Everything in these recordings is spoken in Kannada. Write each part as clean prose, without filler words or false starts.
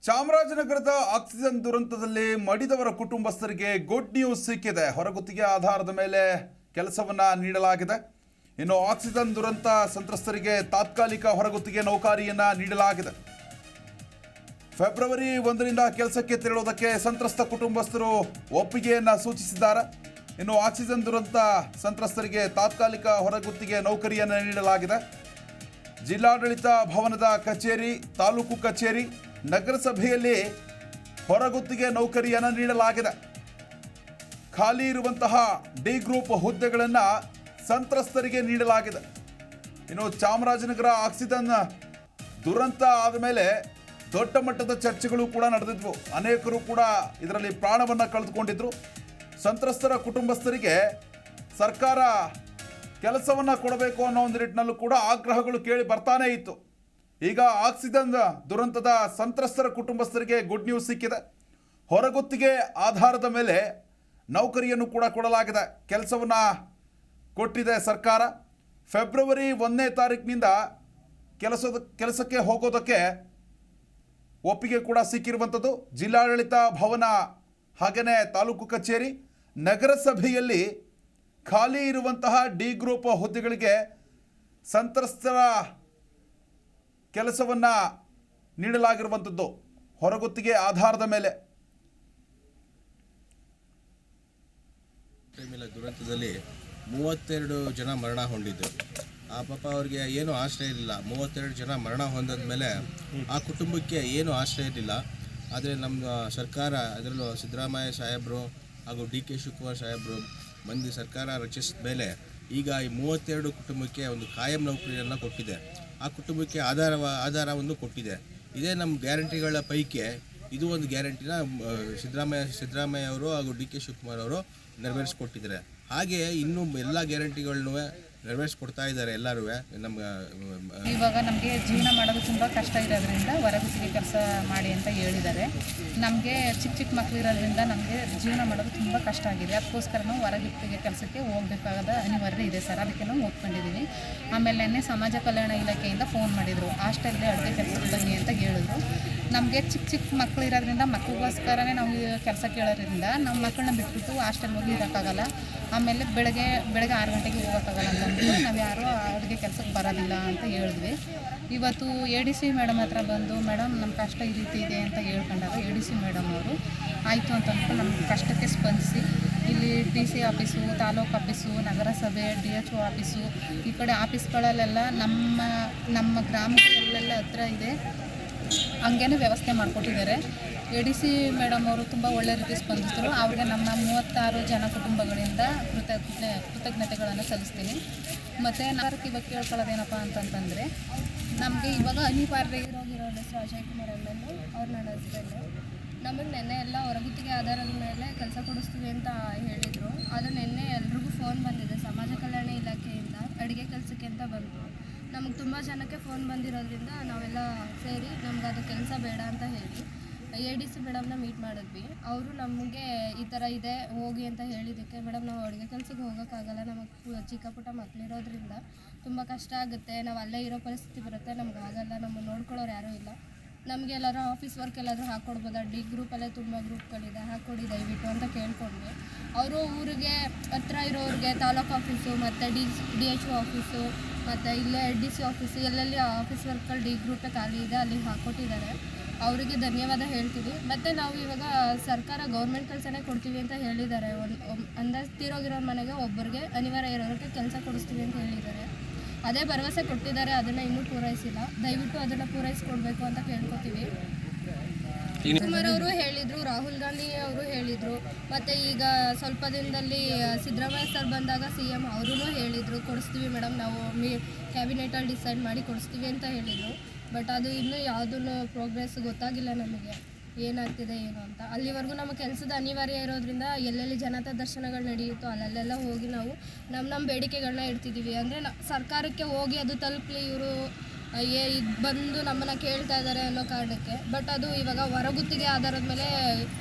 ಚಾಮರಾಜನಗರದ ಆಕ್ಸಿಜನ್ ದುರಂತದಲ್ಲಿ ಮಡಿದವರ ಕುಟುಂಬಸ್ಥರಿಗೆ ಗುಡ್ ನ್ಯೂಸ್ ಸಿಕ್ಕಿದೆ. ಹೊರಗುತ್ತಿಗೆ ಆಧಾರದ ಮೇಲೆ ಕೆಲಸವನ್ನ ನೀಡಲಾಗಿದೆ. ಇನ್ನು ಆಕ್ಸಿಜನ್ ದುರಂತ ಸಂತ್ರಸ್ತರಿಗೆ ತಾತ್ಕಾಲಿಕ ಹೊರಗುತ್ತಿಗೆ ನೌಕರಿಯನ್ನ ನೀಡಲಾಗಿದೆ. ಫೆಬ್ರವರಿ 1ರಿಂದ ಕೆಲಸಕ್ಕೆ ತೆರಳುವುದಕ್ಕೆ ಸಂತ್ರಸ್ತ ಕುಟುಂಬಸ್ಥರು ಒಪ್ಪಿಗೆಯನ್ನ ಸೂಚಿಸಿದ್ದಾರೆ. ಇನ್ನು ಆಕ್ಸಿಜನ್ ದುರಂತ ಸಂತ್ರಸ್ತರಿಗೆ ತಾತ್ಕಾಲಿಕ ಹೊರಗುತ್ತಿಗೆ ನೌಕರಿಯನ್ನ ನೀಡಲಾಗಿದೆ. ಜಿಲ್ಲಾಡಳಿತ ಭವನದ ಕಚೇರಿ, ತಾಲೂಕು ಕಚೇರಿ, ನಗರಸಭೆಯಲ್ಲಿ ಹೊರಗುತ್ತಿಗೆ ನೌಕರಿಯನ್ನು ನೀಡಲಾಗಿದೆ. ಖಾಲಿ ಇರುವಂತಹ ಡಿ ಗ್ರೂಪ್ ಹುದ್ದೆಗಳನ್ನು ಸಂತ್ರಸ್ತರಿಗೆ ನೀಡಲಾಗಿದೆ. ಇನ್ನು ಚಾಮರಾಜನಗರ ಆಕ್ಸಿಜನ್ ದುರಂತ ಆದಮೇಲೆ ದೊಡ್ಡ ಮಟ್ಟದ ಚರ್ಚೆಗಳು ಕೂಡ ನಡೆದಿದ್ವು. ಅನೇಕರು ಕೂಡ ಇದರಲ್ಲಿ ಪ್ರಾಣವನ್ನು ಕಳೆದುಕೊಂಡಿದ್ರು. ಸಂತ್ರಸ್ತರ ಕುಟುಂಬಸ್ಥರಿಗೆ ಸರ್ಕಾರ ಕೆಲಸವನ್ನು ಕೊಡಬೇಕು ಅನ್ನೋ ಒಂದು ನಿಟ್ಟಿನಲ್ಲೂ ಕೂಡ ಆಗ್ರಹಗಳು ಕೇಳಿ ಬರ್ತಾನೇ ಇತ್ತು. ಈಗ ಆಕ್ಸಿಜನ್ ದುರಂತದ ಸಂತ್ರಸ್ತರ ಕುಟುಂಬಸ್ಥರಿಗೆ ಗುಡ್ ನ್ಯೂಸ್ ಸಿಕ್ಕಿದೆ. ಹೊರಗುತ್ತಿಗೆ ಆಧಾರದ ಮೇಲೆ ನೌಕರಿಯನ್ನು ಕೂಡ ಕೊಡಲಾಗಿದೆ. ಕೆಲಸವನ್ನು ಕೊಟ್ಟಿದೆ ಸರ್ಕಾರ. ಫೆಬ್ರವರಿ 1ನೇ ತಾರೀಕಿನಿಂದ ಕೆಲಸಕ್ಕೆ ಹೋಗೋದಕ್ಕೆ ಒಪ್ಪಿಗೆ ಕೂಡ ಸಿಕ್ಕಿರುವಂಥದ್ದು. ಜಿಲ್ಲಾಡಳಿತ ಭವನ ಹಾಗೆಯೇ ತಾಲೂಕು ಕಚೇರಿ, ನಗರಸಭೆಯಲ್ಲಿ ಖಾಲಿ ಇರುವಂತಹ ಡಿ ಗ್ರೂಪ್ ಹುದ್ದೆಗಳಿಗೆ ಸಂತ್ರಸ್ತರ ಕೆಲಸವನ್ನು ನೀಡಲಾಗಿರುವಂಥದ್ದು ಹೊರಗುತ್ತಿಗೆ ಆಧಾರದ ಮೇಲೆ. ದುರಂತದಲ್ಲಿ 32 ಜನ ಮರಣ ಹೊಂದಿದ್ದು, ಆ ಪಾಪ ಅವ್ರಿಗೆ ಏನು ಆಶ್ರಯ ಇರಲಿಲ್ಲ. 32 ಜನ ಮರಣ ಹೊಂದಿದ ಮೇಲೆ ಆ ಕುಟುಂಬಕ್ಕೆ ಏನು ಆಶ್ರಯ ಇರಲಿಲ್ಲ. ಆದರೆ ನಮ್ಮ ಸರ್ಕಾರ, ಅದರಲ್ಲೂ ಸಿದ್ದರಾಮಯ್ಯ ಸಾಹೇಬರು ಹಾಗೂ ಡಿ.ಕೆ. ಶಿವಕುಮಾರ್ ಸಾಹೇಬರು ಮಂದಿ ಸರ್ಕಾರ ರಚಿಸಿದ ಮೇಲೆ ಈಗ ಈ 32 ಕುಟುಂಬಕ್ಕೆ ಒಂದು ಕಾಯಂ ನೌಕರಿಯನ್ನು ಕೊಟ್ಟಿದೆ. ಆ ಕುಟುಂಬಕ್ಕೆ ಆಧಾರವನ್ನು ಕೊಟ್ಟಿದೆ. ಇದೇ ನಮ್ಮ ಗ್ಯಾರಂಟಿಗಳ ಪೈಕಿ ಇದು ಒಂದು ಗ್ಯಾರಂಟಿನ ಸಿದ್ದರಾಮಯ್ಯ ಅವರು ಹಾಗೂ ಡಿ.ಕೆ. ಶಿವಕುಮಾರ್ ಅವರು ನೆರವೇರಿಸ್ಕೊಟ್ಟಿದ್ದಾರೆ. ಹಾಗೆ ಇನ್ನೂ ಎಲ್ಲ ಗ್ಯಾರಂಟಿಗಳನ್ನೂ ನೆರವೇರಿಸ್ಕೊಡ್ತಾ ಇದ್ದಾರೆ ಎಲ್ಲರೂ. ಇವಾಗ ನಮಗೆ ಜೀವನ ಮಾಡೋದು ತುಂಬ ಕಷ್ಟ ಇರೋದ್ರಿಂದ ಹೊರಗುತ್ತಿಗೆ ಕೆಲಸ ಮಾಡಿ ಅಂತ ಹೇಳಿದ್ದಾರೆ. ನಮಗೆ ಚಿಕ್ಕ ಮಕ್ಕಳು ಇರೋದ್ರಿಂದ ನಮಗೆ ಜೀವನ ಮಾಡೋದು ತುಂಬ ಕಷ್ಟ ಆಗಿದೆ. ಅದಕ್ಕೋಸ್ಕರ ನಾವು ಹೊರಗುತ್ತಿಗೆ ಕೆಲಸಕ್ಕೆ ಹೋಗಬೇಕಾದ ಅನಿವಾರ್ಯ ಇದೆ ಸರ್. ಅದಕ್ಕೆ ನಾವು ಒಪ್ಕೊಂಡಿದ್ದೀವಿ. ಆಮೇಲೆ ನೆನ್ನೆ ಸಮಾಜ ಕಲ್ಯಾಣ ಇಲಾಖೆಯಿಂದ ಫೋನ್ ಮಾಡಿದರು, ಹಾಸ್ಟೆಲ್ಗೆ ಅಡುಗೆ ಕೆಲಸಕ್ಕೆ ಬನ್ನಿ ಅಂತ ಹೇಳಿದ್ರು. ನಮಗೆ ಚಿಕ್ಕ ಮಕ್ಕಳು ಇರೋದ್ರಿಂದ ಮಕ್ಕಳಿಗೋಸ್ಕರನೇ ನಾವು ಕೆಲಸ ಕೇಳೋದ್ರಿಂದ ನಮ್ಮ ಮಕ್ಕಳನ್ನ ಬಿಟ್ಬಿಟ್ಟು ಹಾಸ್ಟೆಲ್ ಹೋಗಿ ಇರೋಕ್ಕಾಗಲ್ಲ. ಆಮೇಲೆ ಬೆಳಗ್ಗೆ 6 ಗಂಟೆಗೆ ಹೋಗೋಕ್ಕಾಗಲ್ಲ ಅಂತಂದ್ಬಿಟ್ಟು ನಾವು ಯಾರೂ ಅಡುಗೆ ಕೆಲಸಕ್ಕೆ ಬರೋದಿಲ್ಲ ಅಂತ ಹೇಳಿದ್ವಿ. ಇವತ್ತು ADC ಮೇಡಮ್ ಹತ್ರ ಬಂದು, ಮೇಡಮ್ ನಮ್ಮ ಕಷ್ಟ ಈ ರೀತಿ ಇದೆ ಅಂತ ಹೇಳ್ಕೊಂಡಾಗ ADC ಮೇಡಮ್ ಅವರು ಆಯಿತು ಅಂತಂದ್ಬಿಟ್ಟು ನಮ್ಮ ಕಷ್ಟಕ್ಕೆ ಸ್ಪಂದಿಸಿ ಇಲ್ಲಿ DC ಆಫೀಸು, ತಾಲೂಕು ಆಫೀಸು, ನಗರಸಭೆ, DHO ಆಫೀಸು, ಈ ಕಡೆ ಆಫೀಸ್ಗಳಲ್ಲೆಲ್ಲ ನಮ್ಮ ಗ್ರಾಮಗಳಲ್ಲೆಲ್ಲ ಹತ್ರ ಇದೆ, ಹಂಗೇನೆ ವ್ಯವಸ್ಥೆ ಮಾಡಿಕೊಟ್ಟಿದ್ದಾರೆ. ADC ಮೇಡಮ್ ಅವರು ತುಂಬ ಒಳ್ಳೆ ರೀತಿ ಸ್ಪಂದಿಸಿದ್ರು. ಅವ್ರಿಗೆ ನಮ್ಮ 36 ಜನ ಕುಟುಂಬಗಳಿಂದ ಕೃತಜ್ಞತೆಗಳನ್ನು ಸಲ್ಲಿಸ್ತೀನಿ. ಮತ್ತು ನಾಲ್ಕು ಇವಾಗ ಕೇಳ್ಕೊಳ್ಳೋದೇನಪ್ಪ ಅಂತಂತಂದರೆ, ನಮಗೆ ಇವಾಗ ಅನಿವಾರ್ಯ ಇರೋ ಹೆಸರು ಅಜಯ್ ಕುಮಾರ್ ಅನ್ನೋದು, ಅವ್ರು ನನ್ನ ಹಸ್ಬೆಂಡು. ನಮಗೆ ನೆನ್ನೆ ಎಲ್ಲ ಹೊರಗುತ್ತಿಗೆ ಆಧಾರದ ಮೇಲೆ ಕೆಲಸ ಕೊಡಿಸ್ತೀವಿ ಅಂತ ಹೇಳಿದರು. ಅದು ನೆನ್ನೆ ಎಲ್ರಿಗೂ ಫೋನ್ ಬಂದಿದೆ ಸಮಾಜ ಕಲ್ಯಾಣ ಇಲಾಖೆಯಿಂದ ಅಡುಗೆ ಕೆಲಸಕ್ಕೆ ಅಂತ ಬಂದರು. ನಮಗೆ ತುಂಬ ಜನಕ್ಕೆ ಫೋನ್ ಬಂದಿರೋದ್ರಿಂದ ನಾವೆಲ್ಲ ಸೇರಿ ನಮ್ಗೆ ಅದು ಕೆಲಸ ಬೇಡ ಅಂತ ಹೇಳಿ ADC ಮೇಡಮ್ನ ಮೀಟ್ ಮಾಡಿದ್ವಿ. ಅವರು ನಮಗೆ ಈ ಥರ ಇದೆ ಹೋಗಿ ಅಂತ ಹೇಳಿದ್ದಕ್ಕೆ, ಮೇಡಮ್ ನಾವು ಅಡುಗೆ ಕೆಲಸಕ್ಕೆ ಹೋಗೋಕ್ಕಾಗಲ್ಲ, ನಮಗೆ ಚಿಕ್ಕ ಪುಟ್ಟ ಮಕ್ಕಳಿರೋದ್ರಿಂದ ತುಂಬ ಕಷ್ಟ ಆಗುತ್ತೆ, ನಾವು ಅಲ್ಲೇ ಇರೋ ಪರಿಸ್ಥಿತಿ ಬರುತ್ತೆ, ನಮ್ಗೆ ಆಗಲ್ಲ, ನಮ್ಮನ್ನು ನೋಡ್ಕೊಳ್ಳೋರು ಯಾರೂ ಇಲ್ಲ, ನಮಗೆ ಎಲ್ಲರೂ ಆಫೀಸ್ ವರ್ಕ್ ಎಲ್ಲಾದರೂ ಹಾಕ್ಕೊಡ್ಬೋದಾ, ಡಿ ಗ್ರೂಪಲ್ಲೇ ತುಂಬ ಗ್ರೂಪ್ಗಳಿದೆ, ಹಾಕ್ಕೊಡಿ ದಯವಿಟ್ಟು ಅಂತ ಕೇಳ್ಕೊಂಡ್ವಿ. ಅವರು ಊರಿಗೆ ಹತ್ರ ಇರೋರಿಗೆ ತಾಲೂಕು ಆಫೀಸು ಮತ್ತು DHO ಆಫೀಸು ಮತ್ತು ಇಲ್ಲೇ DC ಆಫೀಸು, ಎಲ್ಲೆಲ್ಲಿ ಆಫೀಸ್ ವರ್ಕ್ಗಳು ಡಿ ಗ್ರೂಪೇ ಖಾಲಿ ಇದೆ ಅಲ್ಲಿ ಹಾಕ್ಕೊಟ್ಟಿದ್ದಾರೆ. ಅವರಿಗೆ ಧನ್ಯವಾದ ಹೇಳ್ತೀವಿ. ಮತ್ತು ನಾವು ಇವಾಗ ಸರ್ಕಾರ ಗೌರ್ಮೆಂಟ್ ಕೆಲಸನೇ ಕೊಡ್ತೀವಿ ಅಂತ ಹೇಳಿದ್ದಾರೆ. ಅಂದಾಜು ತೀರೋಗಿರೋ ಮನೆಗೆ ಒಬ್ಬರಿಗೆ ಅನಿವಾರ್ಯ ಇರೋರಿಗೆ ಕೆಲಸ ಕೊಡಿಸ್ತೀವಿ ಅಂತ ಹೇಳಿದ್ದಾರೆ. ಅದೇ ಭರವಸೆ ಕೊಟ್ಟಿದ್ದಾರೆ, ಅದನ್ನು ಇನ್ನೂ ಪೂರೈಸಿಲ್ಲ. ದಯವಿಟ್ಟು ಅದನ್ನು ಪೂರೈಸ್ಕೊಡ್ಬೇಕು ಅಂತ ಕೇಳ್ಕೊತೀವಿ. ಕುಮಾರ್ ಅವರು ಹೇಳಿದರು, ರಾಹುಲ್ ಗಾಂಧಿ ಅವರು ಹೇಳಿದರು, ಮತ್ತು ಈಗ ಸ್ವಲ್ಪ ದಿನದಲ್ಲಿ ಸಿದ್ದರಾಮಯ್ಯ ಸರ್ ಬಂದಾಗ CM ಅವರೂ ಹೇಳಿದರು, ಕೊಡಿಸ್ತೀವಿ ಮೇಡಮ್, ನಾವು ಕ್ಯಾಬಿನೆಟಲ್ಲಿ ಡಿಸೈಡ್ ಮಾಡಿ ಕೊಡಿಸ್ತೀವಿ ಅಂತ ಹೇಳಿದರು. ಬಟ್ ಅದು ಇನ್ನೂ ಯಾವುದೂ ಪ್ರೋಗ್ರೆಸ್ ಗೊತ್ತಾಗಿಲ್ಲ ನಮಗೆ, ಏನಾಗ್ತಿದೆ ಏನು ಅಂತ. ಅಲ್ಲಿವರೆಗೂ ನಮ್ಮ ಕೆಲಸದ ಅನಿವಾರ್ಯ ಇರೋದ್ರಿಂದ ಎಲ್ಲೆಲ್ಲಿ ಜನತಾ ದರ್ಶನಗಳು ನಡೆಯುತ್ತೋ ಅಲ್ಲೆಲ್ಲ ಹೋಗಿ ನಾವು ನಮ್ಮ ಬೇಡಿಕೆಗಳನ್ನ ಇಡ್ತಿದ್ದೀವಿ. ಅಂದರೆ ಸರ್ಕಾರಕ್ಕೆ ಹೋಗಿ ಅದು ತಲುಪಲಿ, ಇವರು ಇದು ಬಂದು ನಮ್ಮನ್ನು ಕೇಳ್ತಾ ಇದ್ದಾರೆ ಅನ್ನೋ ಕಾರಣಕ್ಕೆ. ಬಟ್ ಅದು ಇವಾಗ ಹೊರಗುತ್ತಿಗೆ ಆಧಾರದ ಮೇಲೆ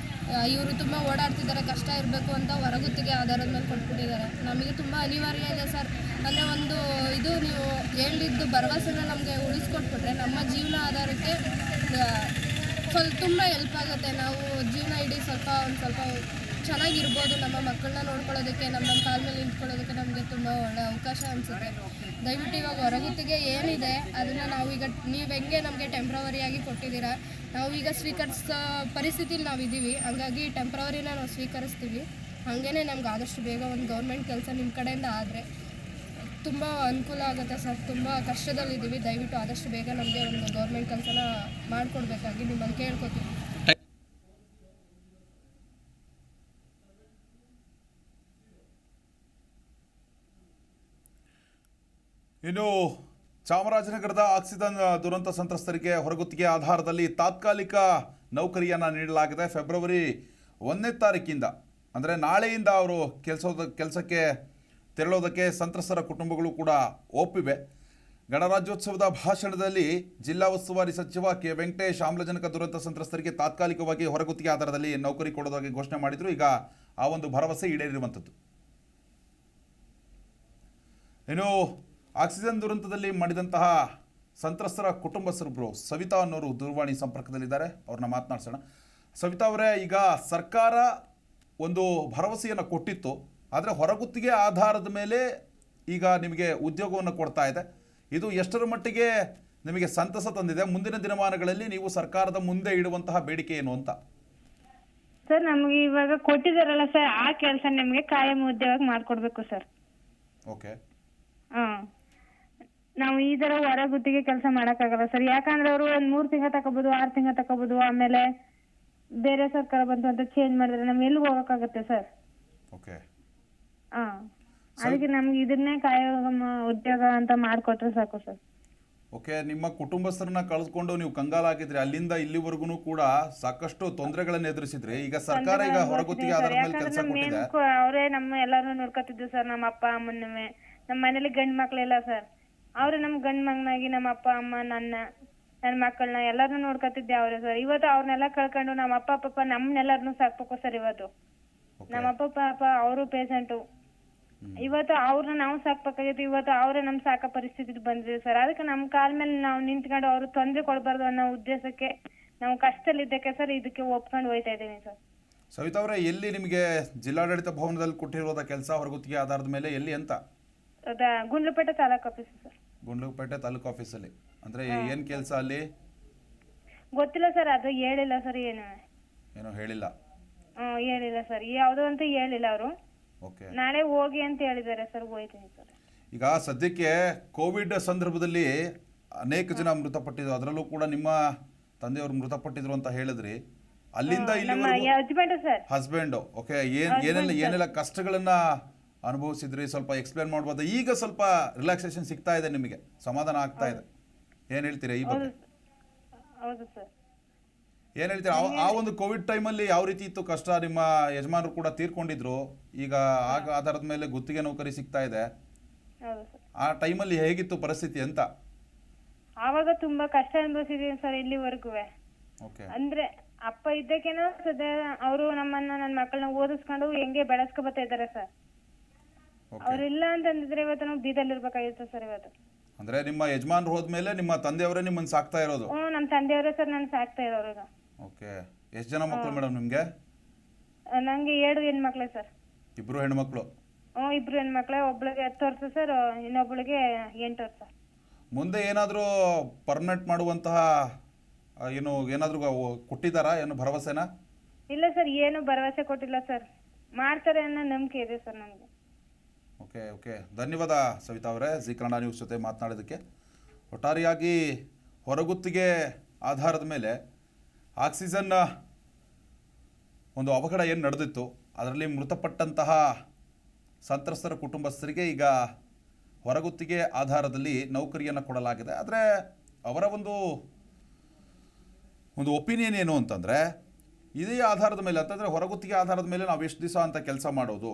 ಇವರು ತುಂಬ ಓಡಾಡ್ತಿದ್ದಾರೆ, ಕಷ್ಟ ಇರಬೇಕು ಅಂತ ಹೊರಗುತ್ತಿಗೆ ಆಧಾರದ ಮೇಲೆ ಕೊಟ್ಬಿಟ್ಟಿದ್ದಾರೆ. ನಮಗೆ ತುಂಬ ಅನಿವಾರ್ಯ ಇದೆ ಸರ್. ಅಂದರೆ ಒಂದು ಇದು ನೀವು ಹೇಳಿದ್ದು ಭರವಸೆನ ನಮಗೆ ಉಳಿಸ್ಕೊಟ್ಬಿಟ್ರೆ ನಮ್ಮ ಜೀವನ ಆಧಾರಕ್ಕೆ ತುಂಬ ಹೆಲ್ಪ್ ಆಗುತ್ತೆ. ನಾವು ಜೀವನ ಇಡೀ ಒಂದು ಸ್ವಲ್ಪ ಚೆನ್ನಾಗಿರ್ಬೋದು. ನಮ್ಮ ಮಕ್ಕಳನ್ನ ನೋಡ್ಕೊಳ್ಳೋದಕ್ಕೆ, ನಮ್ಮ ಕಾಲ ಮೇಲೆ ನಿಂತ್ಕೊಳ್ಳೋದಕ್ಕೆ ನಮಗೆ ತುಂಬ ಒಳ್ಳೆಯ ಅವಕಾಶ ಅನಿಸುತ್ತೆ. ದಯವಿಟ್ಟು ಇವಾಗ ಹೊರಗುತ್ತಿಗೆ ಏನಿದೆ ಅದನ್ನು ನಾವೀಗ ನೀವು ಹೆಂಗೆ ನಮಗೆ ಟೆಂಪ್ರವರಿಯಾಗಿ ಕೊಟ್ಟಿದ್ದೀರಾ, ನಾವೀಗ ಸ್ವೀಕರಿಸೋ ಪರಿಸ್ಥಿತಿಲಿ ನಾವಿದ್ದೀವಿ. ಹಂಗಾಗಿ ಟೆಂಪ್ರವರಿನ ನಾವು ಸ್ವೀಕರಿಸ್ತೀವಿ. ಹಾಗೇ ನಮ್ಗೆ ಆದಷ್ಟು ಬೇಗ ಒಂದು ಗೌರ್ಮೆಂಟ್ ಕೆಲಸ ನಿಮ್ಮ ಕಡೆಯಿಂದ ಆದರೆ ತುಂಬ ಅನುಕೂಲ ಆಗುತ್ತೆ ಸರ್. ತುಂಬ ಕಷ್ಟದಲ್ಲಿದ್ದೀವಿ. ದಯವಿಟ್ಟು ಆದಷ್ಟು ಬೇಗ ನಮಗೆ ಒಂದು ಗೌರ್ಮೆಂಟ್ ಕೆಲಸನ ಮಾಡಿಕೊಡ್ಬೇಕಾಗಿ ನಿಮ್ಮನ್ನು ಕೇಳ್ಕೊತೀವಿ. ಇನ್ನು ಚಾಮರಾಜನಗರದ ಆಕ್ಸಿಜನ್ ದುರಂತ ಸಂತ್ರಸ್ತರಿಗೆ ಹೊರಗುತ್ತಿಗೆ ಆಧಾರದಲ್ಲಿ ತಾತ್ಕಾಲಿಕ ನೌಕರಿಯನ್ನು ನೀಡಲಾಗಿದೆ. ಫೆಬ್ರವರಿ 1ನೇ ತಾರೀಕಿಂದ ಅಂದರೆ ನಾಳೆಯಿಂದ ಅವರು ಕೆಲಸಕ್ಕೆ ತೆರಳೋದಕ್ಕೆ ಸಂತ್ರಸ್ತರ ಕುಟುಂಬಗಳು ಕೂಡ ಒಪ್ಪಿವೆ. ಗಣರಾಜ್ಯೋತ್ಸವದ ಭಾಷಣದಲ್ಲಿ ಜಿಲ್ಲಾ ಉಸ್ತುವಾರಿ ಸಚಿವ ಕೆ ವೆಂಕಟೇಶ್ ಆಮ್ಲಜನಕ ದುರಂತ ಸಂತ್ರಸ್ತರಿಗೆ ತಾತ್ಕಾಲಿಕವಾಗಿ ಹೊರಗುತ್ತಿಗೆ ಆಧಾರದಲ್ಲಿ ನೌಕರಿ ಕೊಡೋದಾಗಿ ಘೋಷಣೆ ಮಾಡಿದರು. ಈಗ ಆ ಒಂದು ಭರವಸೆ ಈಡೇರಿರುವಂಥದ್ದು. ಇನ್ನು ಆಕ್ಸಿಜನ್ ದುರಂತದಲ್ಲಿ ಮಡಿದಂತಹ ಸಂತ್ರಸ್ತರ ಕುಟುಂಬಸ್ಥರೊಬ್ಬರು ಸವಿತಾ ಅನ್ನೋರು ದೂರವಾಣಿ ಸಂಪರ್ಕದಲ್ಲಿದ್ದಾರೆ. ಅವ್ರನ್ನ ಮಾತನಾಡ್ಸೋಣ. ಸವಿತಾ ಅವರೇ, ಈಗ ಸರ್ಕಾರ ಒಂದು ಭರವಸೆಯನ್ನು ಕೊಟ್ಟಿತ್ತು, ಆದರೆ ಹೊರಗುತ್ತಿಗೆ ಆಧಾರದ ಮೇಲೆ ಈಗ ನಿಮಗೆ ಉದ್ಯೋಗವನ್ನು ಕೊಡ್ತಾ ಇದೆ. ಇದು ಎಷ್ಟರ ಮಟ್ಟಿಗೆ ನಿಮಗೆ ಸಂತಸ ತಂದಿದೆ? ಮುಂದಿನ ದಿನಮಾನಗಳಲ್ಲಿ ನೀವು ಸರ್ಕಾರದ ಮುಂದೆ ಇಡುವಂತಹ ಬೇಡಿಕೆ ಏನು ಅಂತ? ಸರ್, ನಮಗೆ ಇವಾಗ ಕೊಟ್ಟಿದಾರಲ್ಲ ಸರ್, ಆ ಕೆಲಸ ನಮಗೆ ಕಾಯಂ ಉದ್ಯೋಗ ಮಾಡ್ಕೊಡ್ಬೇಕು ಸರ್. ಓಕೆ. ನಾವು ಈ ತರ ಹೊರ ಗುತ್ತಿಗೆ ಕೆಲಸ ಮಾಡಕ್ಕಾಗಲ್ಲ ಸರ್. ಯಾಕಂದ್ರೆ ಅವರು ಒಂದ್ 3 ತಿಂಗಳು ತಗೋಬಹುದು, 6 ತಿಂಗಳು ತಗೋಬಹುದು. ಆಮೇಲೆ ಬೇರೆ ಸರ್ಕಾರ ಬಂತು ಅಂತ ಚೇಂಜ್ ಮಾಡಿದ್ರೆ ನಮ್ಗೆ ಎಲ್ಲಿಗೆ ಹೋಗಕ್ಕಾಗತ್ತೆ ಸರ್? ಓಕೆ. ಅದಕ್ಕೆ ನಮ್ಗೆ ಇದನ್ನೇ ಕಾಯಂ ಉದ್ಯೋಗ ಅಂತ ಮಾಡ್ಕೊಟ್ರೆ ಸಾಕು ಸರ್. ಓಕೆ. ನಿಮ್ಮ ಕುಟುಂಬಸ್ಥರನ್ನ ಕಳೆದುಕೊಂಡು ನೀವು ಕಂಗಾಲಾಗಿದ್ರಿ. ಅಲ್ಲಿಂದ ಇಲ್ಲಿವರೆಗೂ ಕೂಡ ಸಾಕಷ್ಟು ತೊಂದರೆಗಳನ್ನು ಎದುರಿಸಿದ್ರಿ. ಈಗ ಸರ್ಕಾರ ಈಗ ಹೊರಗುತ್ತಿಗೆ ಆಧಾರದ ಮೇಲೆ ಕೆಲಸ ಕೊಟ್ಟಿದೆ. ಅವರೇ ನಮ್ಮ ಎಲ್ಲಾರು ನೋಡ್ಕೊತಿದ್ರು ಸರ್. ನಮ್ಮ ಅಪ್ಪ ಅಮ್ಮನವೇ, ನಮ್ಮ ಮನೇಲಿ ಗಂಡ್ ಮಕ್ಳಿಲ್ಲ ಸರ್. ಅವ್ರು ನಮ್ ಗಂಡ್ ಮಗನಾಗಿ ನಮ್ಮ ಅಪ್ಪ ಅಮ್ಮ ನನ್ನ ಮಕ್ಕಳನ್ನ ಎಲ್ಲಾರನ್ನೂ ನೋಡ್ಕೊತಿದ್ದೆ ಅವ್ರೆ ಸರ್. ಇವತ್ತು ಅವ್ರನ್ನೆಲ್ಲ ಕಳ್ಕೊಂಡು ನಮ್ಮ ಅಪ್ಪ ಪಾಪ ನಮ್ಮನ್ನೆಲ್ಲರನ್ನೂ ಸಾಕ್ಬೇಕು ಸರ್. ಇವತ್ತು ನಮ್ಮ ಅಪ್ಪ ಪಾಪ ಅವರು ಪೇಷಂಟು. ಇವತ್ತು ಅವ್ರನ್ನ ನಾವು ಸಾಕ್ಬೇಕಾಗಿತ್ತು. ಇವತ್ತು ಅವರೇ ನಮ್ ಸಾಕೋ ಪರಿಸ್ಥಿತಿ ಬಂದಿದೆ ಸರ್. ಅದಕ್ಕೆ ನಮ್ಮ ಕಾಲ ಮೇಲೆ ನಾವು ನಿಂತ್ಕೊಂಡು ಅವ್ರು ತೊಂದರೆ ಕೊಡಬಾರ್ದು ಅನ್ನೋ ಉದ್ದೇಶಕ್ಕೆ ನಾವು ಕಷ್ಟದಲ್ಲಿದ್ದಕ್ಕೆ ಸರ್ ಇದಕ್ಕೆ ಒಪ್ಕೊಂಡು ಹೋಯ್ತಾ ಇದ್ದೀವಿ ಸರ್. ಸವಿತಾ ಅವರೇ, ಎಲ್ಲಿ ನಿಮಗೆ ಜಿಲ್ಲಾಡಳಿತ ಭವನದಲ್ಲಿ ಕೊಟ್ಟಿರೋದ ಕೆಲಸ ಹೊರಗುತ್ತಿಗೆ ಆಧಾರದ ಮೇಲೆ ಎಲ್ಲಿ ಅಂತ? Gundlupet taluk office sir. ಗುಂಡ್ಲುಪೇಟೆ ತಾಲೂಕು ಆಫೀಸಲ್ಲಿ ಅಂದ್ರೆ ಏನ್ ಕೆಲಸ ಅಲ್ಲಿ? ಗೊತ್ತಿಲ್ಲ ಸರ್, ಅದು ಹೇಳಿಲ್ಲ ಸರ್. ಏನೋ ಹೇಳಿಲ್ಲ. ಹೇಳಿಲ್ಲ ಸರ್, ಯಾವ್ದು ಅಂತ ಹೇಳಿಲ್ಲ ಅವರು. ಓಕೆ. ನಾಳೆ ಹೋಗಿ ಅಂತ ಹೇಳಿದ್ದಾರೆ ಸರ್. ಹೋಯ್ತೀನಿ ಸರ್. ಈಗ ಸದ್ಯಕ್ಕೆ ಕೋವಿಡ್ ಸಂದರ್ಭದಲ್ಲಿ ಅನೇಕ ಜನ ಮೃತಪಟ್ಟಿದ್ರು. ಅದರಲ್ಲೂ ಕೂಡ ನಿಮ್ಮ ತಂದೆಯವರು ಮೃತಪಟ್ಟಿದ್ರು ಅಂತ ಹೇಳಿದ್ರಿ. ಅಲ್ಲಿಂದ ಇಲ್ಲಿ ಹಸ್ಬೆಂಡ್. ಓಕೆ. ಏನೆಲ್ಲ ಕಷ್ಟಗಳನ್ನ ಅನುಭವಿಸಿದ್ರಿ ಸ್ವಲ್ಪ ಎಕ್ಸ್ಪ್ಲೇನ್ ಮಾಡ್ಬೋದು? ಈಗ ಸ್ವಲ್ಪ ರಿಲ್ಯಾಕ್ಸೇಷನ್ ಸಿಗ್ತಾ ಇದೆ, ನಿಮಗೆ ಸಮಾಧಾನ ಆಗ್ತಾ ಇದೆ. ಏನ್ ಹೇಳ್ತೀರಾ ಈ ಬಗ್ಗೆ? ಏನ್ ಹೇಳ್ತೀರಾ? ಆ ಒಂದು ಕೋವಿಡ್ ಟೈಮಲ್ಲಿ ಯಾವ ರೀತಿ ಇತ್ತು ಕಷ್ಟ? ನಿಮ್ಮ ಯಜಮಾನರು ಕೂಡ ತೀರ್ಕೊಂಡಿದ್ರು. ಈಗ ಆಗ ಆಧಾರದ ಮೇಲೆ ಗುತ್ತಿಗೆ ನೌಕರಿ ಸಿಗ್ತಾ ಇದೆ. ಆ ಟೈಮಲ್ಲಿ ಹೇಗಿತ್ತು ಪರಿಸ್ಥಿತಿ ಅಂತ? ಆವಾಗ ತುಂಬಾ ಕಷ್ಟ ಅನುಭವಿಸಿದೀನಿ ಸರ್ ಇಲ್ಲಿವರೆಗೂ. ಅಂದ್ರೆ ಅಪ್ಪ ಇದ್ದಕ್ಕೇನೋ ಸದ್ಯ ಅವರು ನನ್ನ ಮಕ್ಕಳನ್ನ ಓದಿಸ್ಕೊಂಡು ಹೆಂಗೆ ಬೆಳೆಸ್ಕೊ ಬರ್ತಾ ಇದ್ದಾರೆ ಸರ್. ಅವ್ರಿಲ್ಲ ಅಂತಂದಿದ್ರೆ ಇವತ್ತು ನಾವು ಬೀದಲ್ಲಿ ಇರ್ಬೇಕಾಗಿತ್ತು ಸರ್. ಇವತ್ತು ಅಂದ್ರೆ ನಿಮ್ಮ ಯಜಮಾನ್ರು ಹೋದ್ಮೇಲೆ ನಿಮ್ಮ ತಂದೆಯವರೇ ನಿಮ್ಮನ್ನ ಸಾಕ್ತಾ ಇರೋದು? ನಮ್ಮ ತಂದೆಯವರೇ ಸರ್ ನಾನು ಸಾಕ್ತಾ ಇರೋರು ಈಗ. ಓಕೆ. ಎಷ್ಟು ಜನ ಮಕ್ಕಳು ಮೇಡಮ್ ನಿಮ್ಗೆ? ನಂಗೆ 2 ಹೆಣ್ಮಕ್ಳೇ ಸರ್. 2 ಹೆಣ್ಮಕ್ಳು? 2 ಹೆಣ್ಮಕ್ಳೇ. ಒಬ್ಳಿಗೆ 10 ವರ್ಷ ಸರ್, ಇನ್ನೊಬ್ಳಿಗೆ 8 ವರ್ಷ. ಮುಂದೆ ಏನಾದರೂ ಪರ್ಮನೆಂಟ್ ಮಾಡುವಂತಹ ಏನಾದರೂ ಕೊಟ್ಟಿದ್ದಾರಾ? ಏನು ಭರವಸೆನಾ? ಇಲ್ಲ ಸರ್, ಏನು ಭರವಸೆ ಕೊಟ್ಟಿಲ್ಲ ಸರ್. ಮಾಡ್ತಾರೆ ಅನ್ನೋ ನಂಬಿಕೆ ಇದೆ ಸರ್ ನಮಗೆ. ಓಕೆ. ಓಕೆ. ಧನ್ಯವಾದ ಸವಿತಾ ಅವರೇ, ಜಿ ಕನ್ನಡ ನ್ಯೂಸ್ ಜೊತೆ ಮಾತನಾಡೋದಕ್ಕೆ. ಒಟ್ಟಾರೆಯಾಗಿ ಹೊರಗುತ್ತಿಗೆ ಆಧಾರದ ಮೇಲೆ ಆಕ್ಸಿಜನ್ ಒಂದು ಅವಘಡ ಏನು ನಡೆದಿತ್ತು, ಅದರಲ್ಲಿ ಮೃತಪಟ್ಟಂತಹ ಸಂತ್ರಸ್ತರ ಕುಟುಂಬಸ್ಥರಿಗೆ ಈಗ ಹೊರಗುತ್ತಿಗೆ ಆಧಾರದಲ್ಲಿ ನೌಕರಿಯನ್ನು ಕೊಡಲಾಗಿದೆ. ಆದರೆ ಅವರ ಒಂದು ಒಪಿನಿಯನ್ ಏನು ಅಂತಂದರೆ, ಇದೇ ಆಧಾರದ ಮೇಲೆ ಅಂತಂದರೆ ಹೊರಗುತ್ತಿಗೆ ಆಧಾರದ ಮೇಲೆ ನಾವು ಎಷ್ಟು ದಿವಸ ಅಂತ ಕೆಲಸ ಮಾಡೋದು,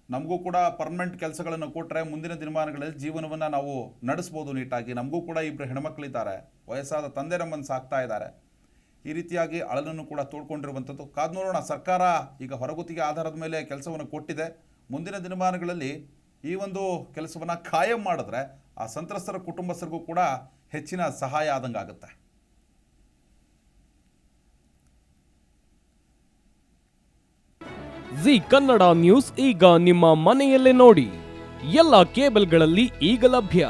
ನಮಗೂ ಕೂಡ ಪರ್ಮನೆಂಟ್ ಕೆಲಸಗಳನ್ನು ಕೊಟ್ಟರೆ ಮುಂದಿನ ದಿನಮಾನಗಳಲ್ಲಿ ಜೀವನವನ್ನು ನಾವು ನಡೆಸ್ಬೋದು ನೀಟಾಗಿ. ನಮಗೂ ಕೂಡ 2 ಹೆಣ್ಮಕ್ಳಿದ್ದಾರೆ, ವಯಸ್ಸಾದ ತಂದೆ ನಮ್ಮನ್ನು ಸಾಕ್ತಾ ಇದ್ದಾರೆ. ಈ ರೀತಿಯಾಗಿ ಅಳಲನ್ನು ಕೂಡ ತೋಡ್ಕೊಂಡಿರುವಂಥದ್ದು. ಕಾದು ನೋಡೋಣ. ಸರ್ಕಾರ ಈಗ ಹೊರಗುತ್ತಿಗೆ ಆಧಾರದ ಮೇಲೆ ಕೆಲಸವನ್ನು ಕೊಟ್ಟಿದೆ. ಮುಂದಿನ ದಿನಮಾನಗಳಲ್ಲಿ ಈ ಒಂದು ಕೆಲಸವನ್ನು ಕಾಯಂ ಮಾಡಿದ್ರೆ ಆ ಸಂತ್ರಸ್ತರ ಕುಟುಂಬಸ್ಥರಿಗೂ ಕೂಡ ಹೆಚ್ಚಿನ ಸಹಾಯ ಆದಂಗಾಗುತ್ತೆ. ಜಿ ಕನ್ನಡ ನ್ಯೂಸ್ ಈಗ ನಿಮ್ಮ ಮನೆಯಲ್ಲೇ ನೋಡಿ. ಎಲ್ಲ ಕೇಬಲ್ಗಳಲ್ಲಿ ಈಗ ಲಭ್ಯ.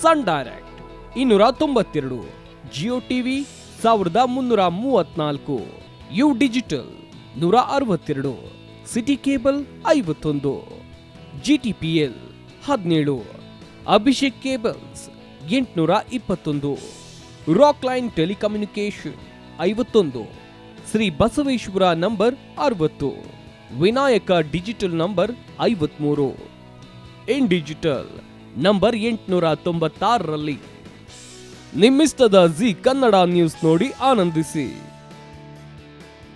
Sun Direct 292, Jio TV 1334, U digital 162, city cable 51, GTPL 17, Abhishek cables 821, rock line telecommunication 51, Shri Basaveshwara number 60, Vinayaka digital number 53, in digital number 896ರಲ್ಲಿ. ನಿಮ್ಮಿಸ್ತದ ಜಿ ಕನ್ನಡ ನ್ಯೂಸ್ ನೋಡಿ ಆನಂದಿಸಿ.